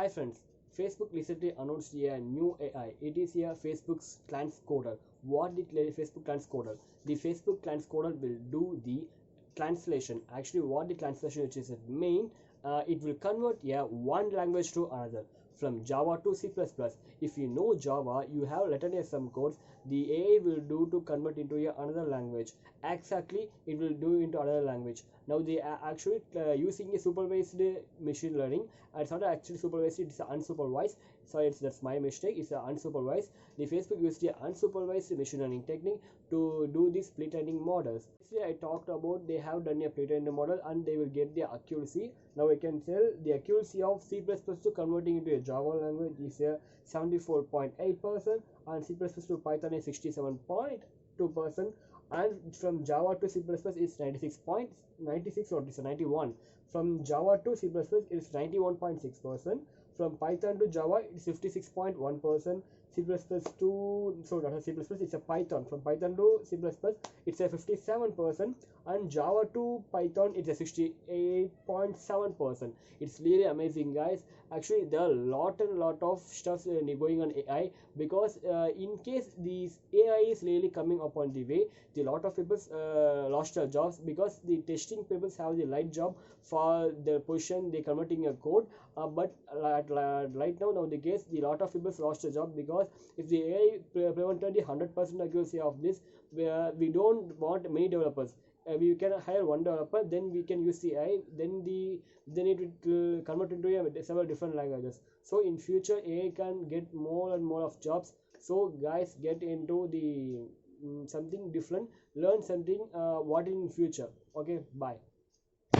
Hi friends, Facebook recently announced a new AI. It is a Facebook's TransCoder. What the Facebook TransCoder? The Facebook TransCoder will do the translation. Actually, what the translation which is mean, it will convert one language to another from Java to C++. If you know Java, you have written some codes. The AI will do to convert into another language. Exactly, it will do into another language. Now they are actually using a supervised machine learning. It's not actually supervised, it's unsupervised. So that's my mistake. It's unsupervised. The Facebook used the unsupervised machine learning technique to do these pre-training models. I talked about they have done a pre-trained model and they will get the accuracy. Now I can tell the accuracy of C++ to converting into a Java language is 74.8%, and C++ to Python is 67.2%, and from Java to C++ is 96.96 or 91. From Java to C++ is 91.6%. From Python to Java it's 56.1%. C++ to C++ it's a Python. From Python to C++ it's a 57%, and Java to Python it's a 68.7%. It's really amazing, guys. Actually, there are lot of stuff going on AI, because in case these AI is really coming upon the way, the lot of people lost their jobs, because the testing people have the light job for their position they converting a code, but right now the case the lot of people lost their job, because if the AI prevented the 100% accuracy of this, we don't want many developers. We can hire one developer, then we can use the AI, then it will convert into several different languages. So in future AI can get more and more of jobs. So guys, get into the something different, learn something what in future. Okay, bye.